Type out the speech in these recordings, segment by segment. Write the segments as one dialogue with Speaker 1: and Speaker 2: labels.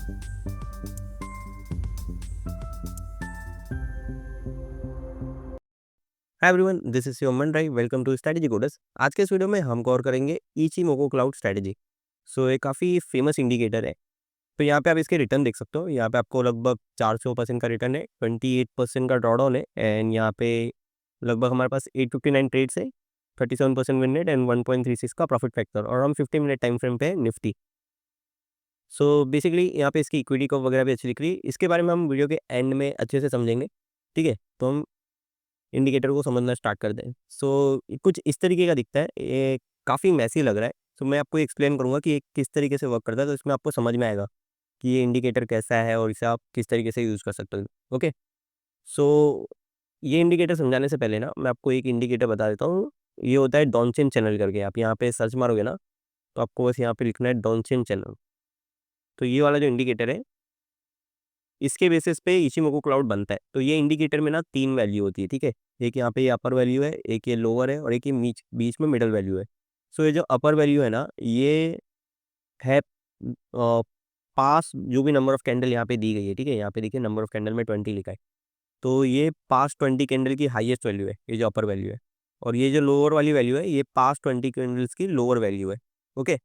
Speaker 1: Hi everyone, this is your Man Rai. Welcome to strategy coders. आज के इस वीडियो में हम कवर करेंगे इचिमोको क्लाउड स्ट्रेटेजी। सो ये काफ़ी फेमस इंडिकेटर है। तो यहाँ पे आप इसके रिटर्न देख सकते हो। यहाँ पे आपको लगभग 400% का रिटर्न है, 28% का ड्रॉडाउन है, एंड यहाँ पे लगभग हमारे पास 859 ट्रेड्स है, 37% विन रेट एंड 1.36 का प्रॉफिट फैक्टर, और हम 50 मिनट टाइम फ्रेम पे है निफ्टी। सो बेसिकली यहाँ पे इसकी इक्विटी को वगैरह भी अच्छी दिख रही है। इसके बारे में हम वीडियो के एंड में अच्छे से समझेंगे। ठीक है, तो हम इंडिकेटर को समझना स्टार्ट कर दें। सो कुछ इस तरीके का दिखता है, ये काफ़ी मैसी लग रहा है। सो मैं आपको एक्सप्लेन करूँगा कि ये किस तरीके से वर्क करता है, तो इसमें आपको समझ में आएगा कि ये इंडिकेटर कैसा है और इसे आप किस तरीके से यूज़ कर सकते हो। ओके, सो ये इंडिकेटर समझाने से पहले ना मैं आपको एक इंडिकेटर बता देता हूँ। ये होता है डॉनचेन चैनल करके। आप यहाँ पे सर्च मारोगे ना, तो आपको बस यहाँ पे लिखना है डॉनचेन चैनल। तो ये वाला जो इंडिकेटर है, इसके बेसिस पे इचिमोको क्लाउड बनता है। तो ये इंडिकेटर में ना 3 वैल्यू होती है, ठीक है? एक यहाँ पे ये अपर वैल्यू है, एक ये लोअर है, और एक ये बीच बीच में मिडल वैल्यू है। सो ये जो अपर वैल्यू है ना, ये है पास जो भी नंबर ऑफ कैंडल यहाँ पे दी गई है, ठीक है? यहाँ पे देखिए नंबर ऑफ कैंडल में 20 लिखा है। तो ये पास 20 कैंडल की हाईएस्ट वैल्यू है, ये जो अपर वैल्यू है। और ये जो लोअर वाली वैल्यू है, ये पास 20 कैंडल्स की लोअर वैल्यू है। ओके,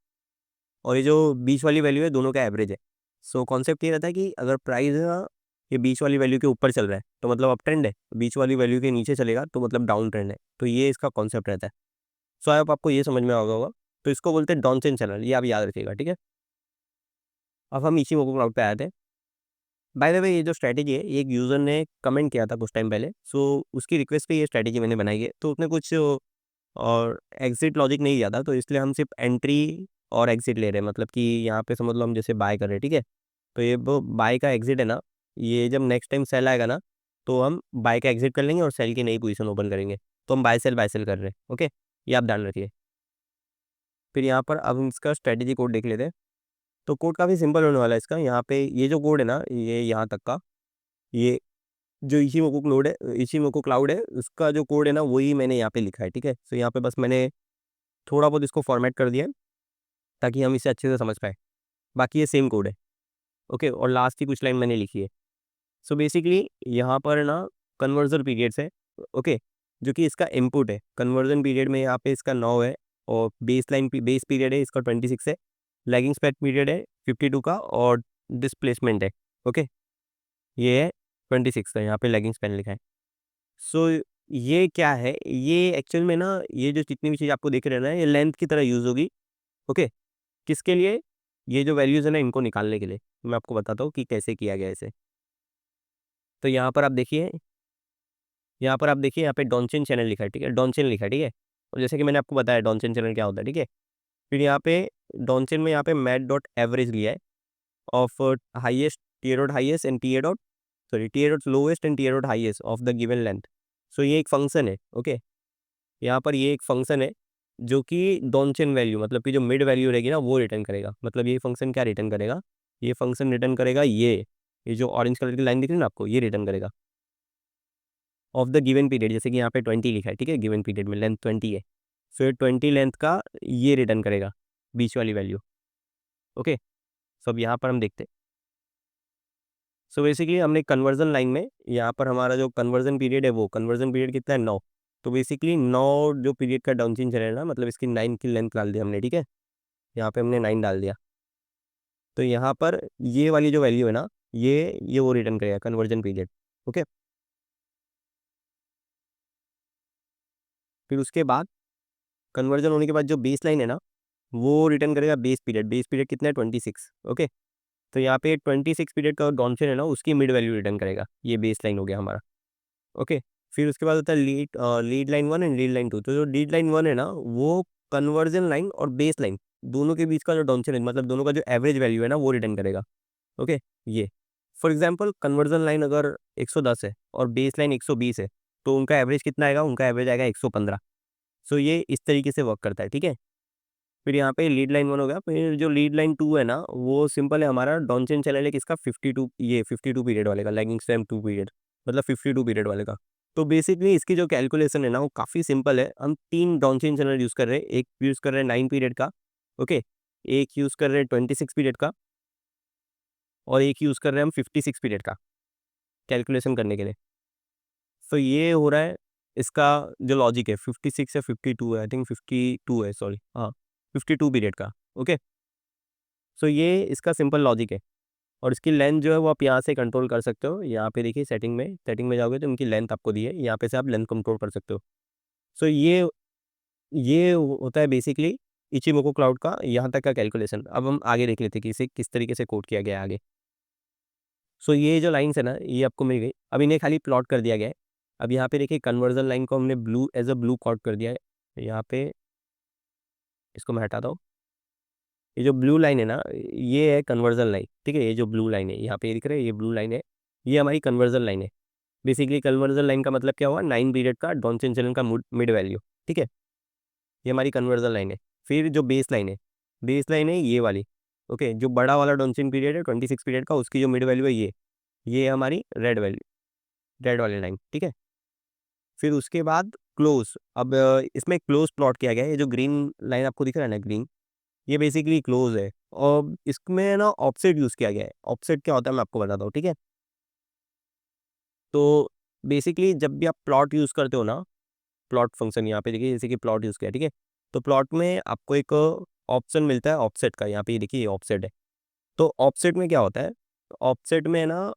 Speaker 1: और ये जो बीच वाली वैल्यू है, दोनों का एवरेज है। सो कॉन्सेप्ट ये रहता है कि अगर प्राइस ये बीच वाली वैल्यू के ऊपर चल रहा है तो मतलब अप ट्रेंड है, बीच वाली वैल्यू के नीचे चलेगा तो मतलब डाउन ट्रेंड है। तो ये इसका कॉन्सेप्ट रहता है। सो आई होप आपको ये समझ में आ गया होगा। तो इसको बोलते हैं डॉनचेन चैनल, ये आप याद रखिएगा, ठीक है? अब हम इसी मोको क्लाउड पे आए थे। बाय द वे, ये जो स्ट्रैटेजी है, ये एक यूज़र ने कमेंट किया था कुछ टाइम पहले। सो उसकी रिक्वेस्ट पे ये स्ट्रैटेजी मैंने बनाई है। तो उसने कुछ और एग्जिट लॉजिक नहीं दिया था, तो इसलिए हम सिर्फ एंट्री और एग्जिट ले रहे हैं। मतलब कि यहाँ पे समझ लो हम जैसे बाय कर रहे हैं, ठीक है? तो ये वो बाय का एग्जिट है ना, ये जब नेक्स्ट टाइम सेल आएगा ना, तो हम बाय का एग्जिट कर लेंगे और सेल की नई पोजीशन ओपन करेंगे। तो हम बाय सेल कर रहे हैं। ओके, ये आप ध्यान रखिए। फिर यहाँ पर अब हम इसका स्ट्रेटेजी कोड देख लेते हैं। तो कोड काफ़ी सिंपल होने वाला है इसका। यहाँ पे ये जो कोड है ना, ये यहाँ तक का, ये जो इशिमोको क्लाउड है, उसका जो कोड है ना, वही मैंने यहाँ पे लिखा है, ठीक है? तो यहाँ पे बस मैंने थोड़ा बहुत इसको फॉर्मेट कर दिया है ताकि हम इसे अच्छे से समझ पाए। बाकी ये सेम कोड है। ओके, और लास्ट की कुछ लाइन मैंने लिखी है। सो बेसिकली यहाँ पर ना कन्वर्जन पीरियड्स है। ओके, जो कि इसका इनपुट है। कन्वर्जन पीरियड में यहाँ पे इसका 9 है, और बेस पीरियड है इसका 26 है, लैगिंग स्पेड पीरियड है 52 का, और डिस्प्लेसमेंट है। ओके, ये है 26 का, यहाँ पे लैगिंग स्पेड लिखा है। सो ये क्या है, ये एक्चुअल में ना, ये जो जितनी भी चीज़ आपको दिख रहे हैं ना, ये लेंथ की तरह यूज़ होगी। ओके, किसके लिए? ये जो वैल्यूज़ है ना, इनको निकालने के लिए। मैं आपको बताता हूँ कि कैसे किया गया है इसे। तो यहाँ पर आप देखिए यहाँ पे डॉनचेन चैनल लिखा है, ठीक है? डॉनचेन लिखा है, ठीक है? और जैसे कि मैंने आपको बताया डॉनचेन चैनल क्या होता है, ठीक है? फिर यहाँ पे डॉनचेन में यहाँ पे मैट डॉट एवरेज लिया है of highest t dot highest and t dot lowest and t dot highest of the given length. So ये एक फंक्शन है। ओके, यहाँ पर ये एक फंक्शन है जो कि डॉनचेन वैल्यू, मतलब कि जो मिड वैल्यू रहेगी ना, वो रिटर्न करेगा। मतलब ये फंक्शन क्या रिटर्न करेगा? ये फंक्शन रिटर्न करेगा ये जो ऑरेंज कलर की लाइन दिख रही है ना आपको, ये रिटर्न करेगा ऑफ द गिवन पीरियड। जैसे कि यहाँ पे 20 लिखा है, ठीक है? गिवन पीरियड में लेंथ 20 है, फिर 20 लेंथ का ये रिटर्न करेगा, बीच वाली वैल्यू। ओके, सो अब यहाँ पर हम देखते हैं। सो बेसिकली हमने कन्वर्जन लाइन में, यहाँ पर हमारा जो कन्वर्जन पीरियड है, वो कन्वर्जन पीरियड कितना है? 9। तो बेसिकली 9 जो पीरियड का डाउन चेन चलेगा ना, मतलब इसकी 9 की लेंथ डाल दी हमने, ठीक है? यहाँ पे हमने 9 डाल दिया। तो यहाँ पर ये वाली जो वैल्यू है ना, ये वो रिटर्न करेगा कन्वर्जन पीरियड। ओके, फिर उसके बाद कन्वर्जन होने के बाद जो बेस लाइन है ना, वो रिटर्न करेगा बेस पीरियड कितना है? 26। ओके, तो यहाँ पे 26 पीरियड का डॉनचेन है ना, उसकी मिड वैल्यू रिटर्न करेगा। ये बेस लाइन हो गया हमारा। ओके, फिर उसके बाद होता है lead line 1 and lead line 2। तो जो लीड लाइन 1 है ना, वो कन्वर्जन लाइन और बेस लाइन दोनों के बीच का जो डॉनचेन है, मतलब दोनों का जो एवरेज वैल्यू है ना, वो रिटर्न करेगा। ओके, ये फॉर एग्जांपल कन्वर्जन लाइन अगर 110 है और बेस लाइन 120 है, तो उनका एवरेज कितना आएगा? उनका एवरेज आएगा 115। सो ये इस तरीके से वर्क करता है, ठीक है? फिर यहाँ पे लीड लाइन 1 हो गया। फिर जो लीड लाइन 2 है ना, वो सिंपल है, हमारा डॉनचेन चैनल है किसका? 52 पीरियड वाले का, लैगिंग स्टैम्प 2 पीरियड, मतलब 52 पीरियड वाले का। तो बेसिकली इसकी जो कैलकुलेशन है ना, वो काफ़ी सिंपल है। हम 3 डॉनचेन चैनल यूज़ कर रहे हैं। एक यूज़ कर रहे हैं 9 पीरियड का, ओके, एक यूज़ कर रहे हैं 26 पीरियड का, और एक यूज़ कर रहे हैं हम 56 पीरियड का कैलकुलेशन करने के लिए। तो ये हो रहा है इसका जो लॉजिक है 56 या 52 है, आई थिंक 52 है, सॉरी, हाँ 52 पीरियड का। ओके, सो ये इसका सिंपल लॉजिक है। और इसकी लेंथ जो है वो आप यहाँ से कंट्रोल कर सकते हो। यहाँ पे देखिए सेटिंग में जाओगे तो इनकी लेंथ आपको दी है, यहाँ पे से आप लेंथ कंट्रोल कर सकते हो। सो ये होता है बेसिकली इचिमोको क्लाउड का यहाँ तक का कैलकुलेशन। अब हम आगे देख लेते हैं कि इसे किस तरीके से कोड किया गया है आगे। सो ये जो लाइन्स है ना, ये आपको मिल गई। अब इन्हें खाली प्लॉट कर दिया गया है। अब यहाँ पे देखिए कन्वर्जन लाइन को हमने blue as a blue code कर दिया है। यहाँ पे इसको मैं हटाता हूँ। ये जो ब्लू लाइन है ना, ये है कन्वर्जन लाइन, ठीक है। ये जो ब्लू लाइन है यहाँ पे दिख रहा है, ये ब्लू लाइन है, ये हमारी कन्वर्जन लाइन है। बेसिकली कन्वर्जन लाइन का मतलब क्या हुआ, 9 पीरियड का डॉन्सन चैनल का मिड वैल्यू, ठीक है। ये हमारी कन्वर्जन लाइन है। फिर जो बेस लाइन है ये वाली। ओके, जो बड़ा वाला डॉन्सन पीरियड है 26 पीरियड का, उसकी जो मिड वैल्यू है ये हमारी रेड वैल्यू, रेड वाली लाइन, ठीक है। फिर उसके बाद क्लोज। अब इसमें क्लोज प्लॉट किया गया है। ये जो ग्रीन लाइन आपको दिख रहा है ना, ग्रीन, ये बेसिकली क्लोज है। और इसमें ना ऑफसेट यूज़ किया गया है। ऑफसेट क्या होता है मैं आपको बताता हूँ, ठीक है। तो बेसिकली जब भी आप प्लॉट यूज़ करते हो ना, प्लॉट फंक्शन यहाँ पे देखिए, जैसे कि प्लॉट यूज़ किया, ठीक है। तो प्लॉट में आपको एक ऑप्शन मिलता है ऑफसेट का। यहाँ पे ये देखिए, ये ऑफसेट है। तो ऑफसेट में क्या होता है, ऑफसेट में ना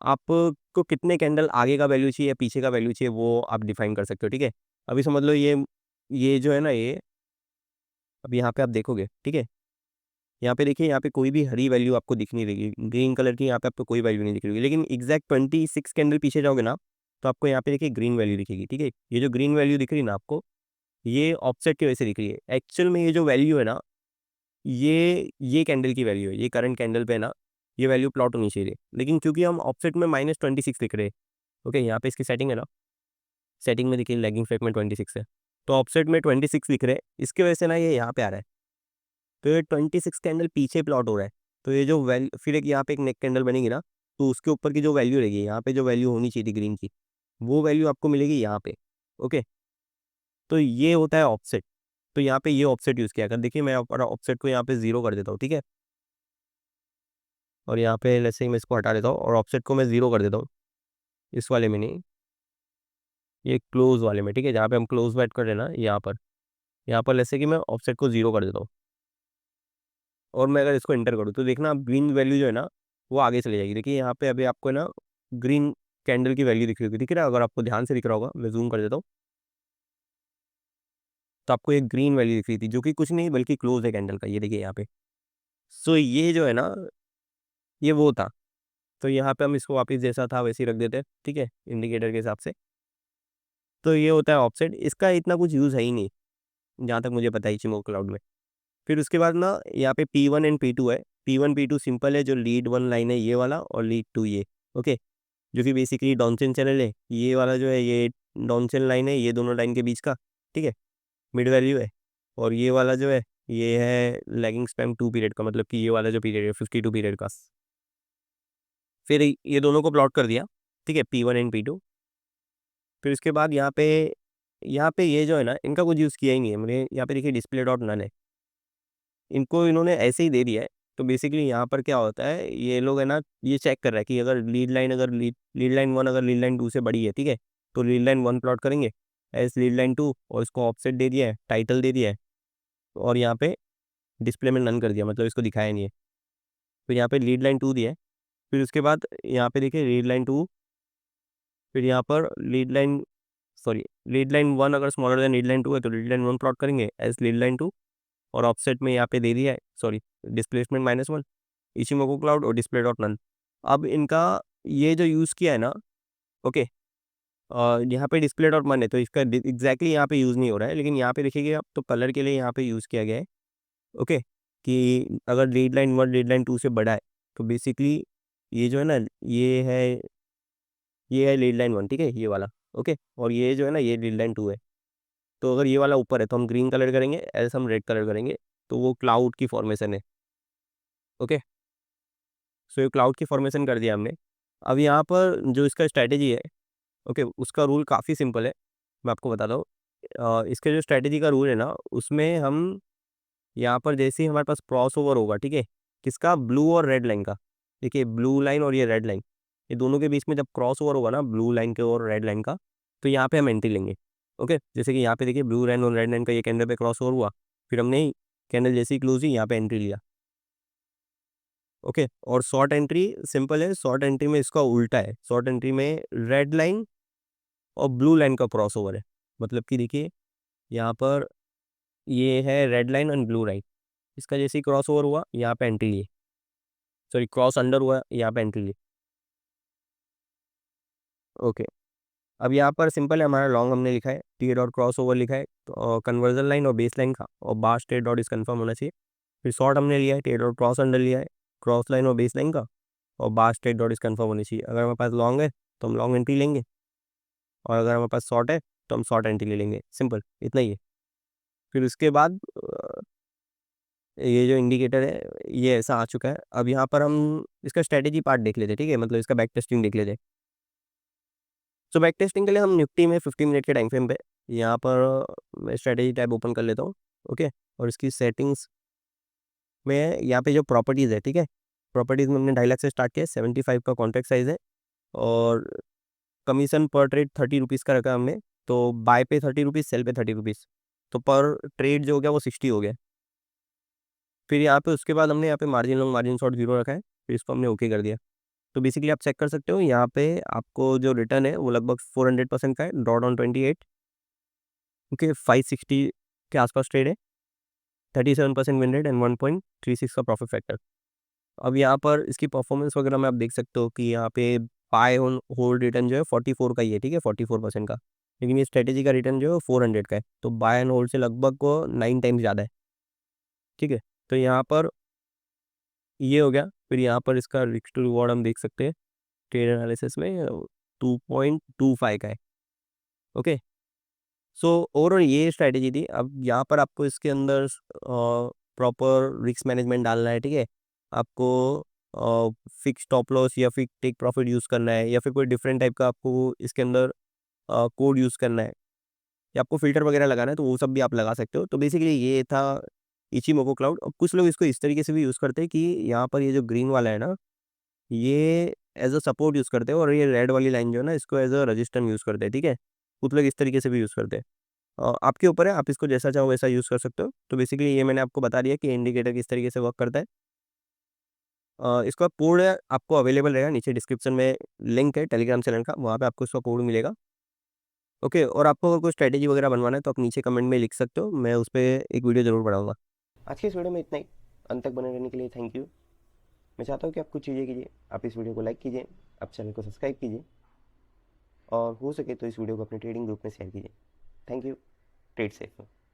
Speaker 1: आपको कितने कैंडल आगे का वैल्यू चाहिए, पीछे का वैल्यू चाहिए, वो आप डिफाइन कर सकते हो, ठीक है। अभी समझ लो ये जो है ना, ये अब यहाँ पे आप देखोगे, ठीक है। यहाँ पे देखिए, यहाँ पे कोई भी हरी वैल्यू आपको दिख नहीं रही, ग्रीन कलर की यहाँ पे आपको कोई वैल्यू नहीं दिख रही, लेकिन एग्जैक्ट 26 कैंडल पीछे जाओगे ना, तो आपको यहाँ पे देखिए ग्रीन वैल्यू दिखेगी, ठीक है। ये जो ग्रीन वैल्यू दिख रही है ना आपको, ये ऑफसेट की वजह से दिख रही है। एक्चुअल में ये जो वैल्यू है ना, ये कैंडल की वैल्यू है। ये करंट कैंडल पे ना ये वैल्यू प्लॉट होनी चाहिए, लेकिन क्योंकि हम ऑफसेट में -26 लिख रहे हैं, ओके, यहाँ पे इसकी सेटिंग है ना, सेटिंग में देखिए लैगिंग फ्लैग में 26 है, तो ऑफसेट में 26 लिख रहे हैं, इसकी वजह से ना ये यहाँ पे आ रहा है। तो ये 26 कैंडल पीछे प्लॉट हो रहा है। तो ये जो वैल्यू, फिर एक यहाँ पे एक नेक कैंडल बनेगी ना, तो उसके ऊपर की जो वैल्यू रहेगी, यहाँ पे जो वैल्यू होनी चाहिए थी ग्रीन की, वो वैल्यू आपको मिलेगी यहाँ पे। ओके, तो ये होता है ऑफसेट। तो यहाँ पे ये ऑफसेट यूज़ किया कर। देखिए मैं अपना ऑफसेट को यहाँ पे 0 कर देता हूँ, ठीक है। और यहाँ पे जैसे ही मैं इसको हटा देता हूँ और ऑफसेट को मैं 0 कर देता हूँ, इस वाले में नहीं, ये क्लोज वाले में, ठीक है, जहाँ पे हम क्लोज बैट कर रहे हैं ना, यहाँ पर जैसे कि मैं ऑफसेट को 0 कर देता हूँ। और मैं अगर इसको एंटर करूँ तो देखना ग्रीन वैल्यू जो है ना, वो आगे चली जाएगी। देखिए यहाँ पे अभी आपको है ना ग्रीन कैंडल की वैल्यू दिख रही होगी, दिख रहा है, अगर आपको ध्यान से दिख रहा होगा, मैं जूम कर देता हूँ, तो आपको एक ग्रीन वैल्यू दिख रही थी, जो कि कुछ नहीं बल्कि क्लोज है कैंडल का, ये देखिए यहाँ पे। सो ये जो है ना, ये वो था। तो यहाँ पे हम इसको वापस जैसा था वैसे ही रख देते हैं, ठीक है, इंडिकेटर के हिसाब से। तो ये होता है ऑफसेट। इसका इतना कुछ यूज़ है ही नहीं, जहाँ तक मुझे पता है इचिमो क्लाउड में। फिर उसके बाद ना यहाँ पे P1 एंड P2 है। P1 P2 सिंपल है, जो लीड वन लाइन है ये वाला, और लीड टू ये, ओके, जो कि बेसिकली डॉनचेन चैनल है। ये वाला जो है ये डॉनचेन लाइन है, ये दोनों लाइन के बीच का, ठीक है, मिड वैल्यू है। और ये वाला जो है ये है लैगिंग स्पैम 2 पीरियड का, मतलब कि ये वाला जो पीरियड है 52 पीरियड का। फिर ये दोनों को प्लॉट कर दिया, ठीक है, P1 एंड P2। फिर उसके बाद यहाँ पे ये जो है ना, इनका कुछ यूज़ किया ही नहीं है मैंने। यहाँ पे देखिए डिस्प्ले डॉट नन है, इनको इन्होंने ऐसे ही दे दिया है। तो बेसिकली यहाँ पर क्या होता है, ये लोग है ना, ये चेक कर रहा है कि अगर लीड लाइन 1 अगर लीड लाइन 2 से बड़ी है, ठीक है, तो लीड लाइन 1 प्लॉट करेंगे एज लीड लाइन 2, और इसको ऑफसेट दे दिया है, टाइटल दे दिया है, और यहाँ पे डिस्प्ले में नन कर दिया, मतलब इसको दिखाया नहीं है। फिर यहाँ पे लीड लाइन 2 दिया है। फिर उसके बाद यहाँ पे देखिए लीड लाइन 2, फिर यहाँ पर लीड लाइन 1 अगर स्मॉलर देन लीड लाइन 2 है, तो लीड लाइन 1 प्लॉट करेंगे एज लीड लाइन 2, और ऑफसेट में यहाँ पे दे दिया है, सॉरी, डिस्प्लेसमेंट -1, इशिमोको क्लाउड और डिस्प्ले डॉट नन। अब इनका ये जो यूज़ किया है ना, ओके, यहाँ पे डिस्प्ले डॉट मन है, तो इसका एग्जैक्टली यहाँ पे यूज़ नहीं हो रहा है, लेकिन यहाँ पे देखिए आप तो कलर के लिए यहाँ पे यूज़ किया गया है, ओके, कि अगर लीड लाइन 1 लीड लाइन 2 से बड़ा है, तो बेसिकली ये जो है ना, ये है लीड लाइन 1, ठीक है, ये वाला, ओके, और ये जो है ना, ये लीड लाइन 2 है। तो अगर ये वाला ऊपर है तो हम ग्रीन कलर करेंगे, ऐसे हम रेड कलर करेंगे, तो वो क्लाउड की फॉर्मेशन है, ओके। सो ये क्लाउड की फॉर्मेशन कर दिया हमने। अब यहाँ पर जो इसका स्ट्रैटेजी है, ओके, उसका रूल काफ़ी सिंपल है, मैं आपको बताता हूँ। इसके जो स्ट्रैटेजी का रूल है ना, उसमें हम यहाँ पर जैसे ही हमारे पास क्रॉस ओवर होगा, ठीक है, किसका, ब्लू और रेड लाइन का, देखिए ब्लू लाइन और ये रेड लाइन, ये दोनों के बीच में जब क्रॉस ओवर होगा ना ब्लू लाइन के और रेड लाइन का, तो यहाँ पे हम एंट्री लेंगे। ओके, जैसे कि यहाँ पे देखिए ब्लू लाइन और रेड लाइन का ये कैंडल पे क्रॉस ओवर हुआ, फिर हमने कैंडल जैसी क्लोज हुई यहाँ पे एंट्री लिया। ओके, और शॉर्ट एंट्री सिंपल है, शॉर्ट एंट्री में इसका उल्टा है, शॉर्ट एंट्री में रेड लाइन और ब्लू लाइन का क्रॉस ओवर है। मतलब कि देखिए यहाँ पर ये है red line and blue line, इसका जैसे ही क्रॉस ओवर हुआ यहाँ पे एंट्री लिए, सॉरी क्रॉस अंडर हुआ यहाँ पे एंट्री लिए। ओके, अब यहाँ पर सिंपल है, हमारा लॉन्ग हमने लिखा है, टी डॉट क्रॉस ओवर लिखा है, तो कन्वर्जन लाइन और बेस लाइन का और बार स्ट्रेट डॉट इस कन्फर्म होना चाहिए। फिर शॉर्ट हमने लिया है, टी डॉट क्रॉस अंडर लिया है, क्रॉस लाइन और बेस लाइन का और बार स्ट्रेट डॉट इस कन्फर्म होनी चाहिए। अगर हमारे पास लॉन्ग है तो हम लॉन्ग एंट्री लेंगे, और अगर हमारे पास शॉर्ट है तो हम शॉर्ट एंट्री ले लेंगे, सिंपल इतना ही है। फिर उसके बाद ये जो इंडिकेटर है ये ऐसा आ चुका है। अब यहाँ पर हम इसका स्ट्रेटेजी पार्ट देख लेते हैं, ठीक है, मतलब इसका बैक टेस्टिंग देख लेते हैं। सो बैक टेस्टिंग के लिए हम निफ्टी में 50 मिनट के टाइम फ्रेम पे यहाँ पर मैं स्ट्रेटेजी टैब ओपन कर लेता हूँ। ओके, और इसकी सेटिंग्स में यहाँ पे जो प्रॉपर्टीज़ है, ठीक है, प्रॉपर्टीज़ में हमने 2.5 लाख से स्टार्ट किया, 75 का कॉन्ट्रैक्ट साइज़ है, और कमीशन पर ट्रेड 30 रुपीज़ का रखा हमने, तो बाय पे 30 रुपीज़, सेल पे 30 रुपीज़, तो पर ट्रेड जो हो गया वो 60 हो गया। फिर यहाँ पे उसके बाद हमने यहाँ पे margin long margin short zero रखा है, फिर इसको हमने ओके कर दिया। तो बेसिकली आप चेक कर सकते हो यहाँ पे आपको जो रिटर्न है वो लगभग 400% का है, ड्रॉ डाउन 28, ओके, 560 के आसपास ट्रेड है, 37% विन रेट एंड 1.36 का प्रॉफिट फैक्टर। अब यहाँ पर इसकी परफॉर्मेंस वगैरह में आप देख सकते हो कि यहाँ पे बाय ऑन होल्ड रिटर्न जो है 44 का ही है, ठीक है, 44% का, लेकिन ये स्ट्रेटेजी का रिटर्न जो है 400 का है, तो बाय एंड होल्ड से लगभग को 9 टाइम्स ज़्यादा है, ठीक है। तो यहाँ पर ये हो गया। फिर यहाँ पर इसका रिस्क टू रिवॉर्ड हम देख सकते हैं ट्रेड एनालिसिस में 2.25 का है। ओके, सो ओवरऑल ये स्ट्रैटेजी थी। अब यहाँ पर आपको इसके अंदर प्रॉपर रिस्क मैनेजमेंट डालना है, ठीक है, आपको फिक्स स्टॉप लॉस या फिर टेक प्रॉफिट यूज़ करना है, या फिर कोई डिफरेंट टाइप का आपको इसके अंदर कोड यूज़ करना है, या आपको फिल्टर वगैरह लगाना है, तो वो सब भी आप लगा सकते हो। तो बेसिकली ये था इचिमोको क्लाउड। और कुछ लोग इसको इस तरीके से भी यूज़ करते हैं कि यहाँ पर ये जो ग्रीन वाला है ना, ये एज अ सपोर्ट यूज़ करते हैं, और ये रेड वाली लाइन जो है ना इसको एज अ रजिस्टेंस यूज़ करते हैं, ठीक है, कुछ लोग इस तरीके से भी यूज़ करते हैं। आपके ऊपर है, आप इसको जैसा चाहो वैसा यूज़ कर सकते हो। तो बेसिकली ये मैंने आपको बता दिया कि इंडिकेटर किस तरीके से वर्क करता है। इसका कोड आपको अवेलेबल रहेगा, नीचे डिस्क्रिप्शन में लिंक है टेलीग्राम चैनल का, वहाँ पे आपको इसका कोड मिलेगा। ओके, और आपको अगर कोई स्ट्रैटेजी वगैरह बनवाना है तो आप नीचे कमेंट में लिख सकते हो, मैं उस पर एक वीडियो ज़रूर बनाऊंगा। आज की इस वीडियो में इतना ही। अंत तक बने रहने के लिए थैंक यू। मैं चाहता हूँ कि आप कुछ चीज़ें कीजिए, आप इस वीडियो को लाइक कीजिए, आप चैनल को सब्सक्राइब कीजिए, और हो सके तो इस वीडियो को अपने ट्रेडिंग ग्रुप में शेयर कीजिए। Thank you. Trade safe.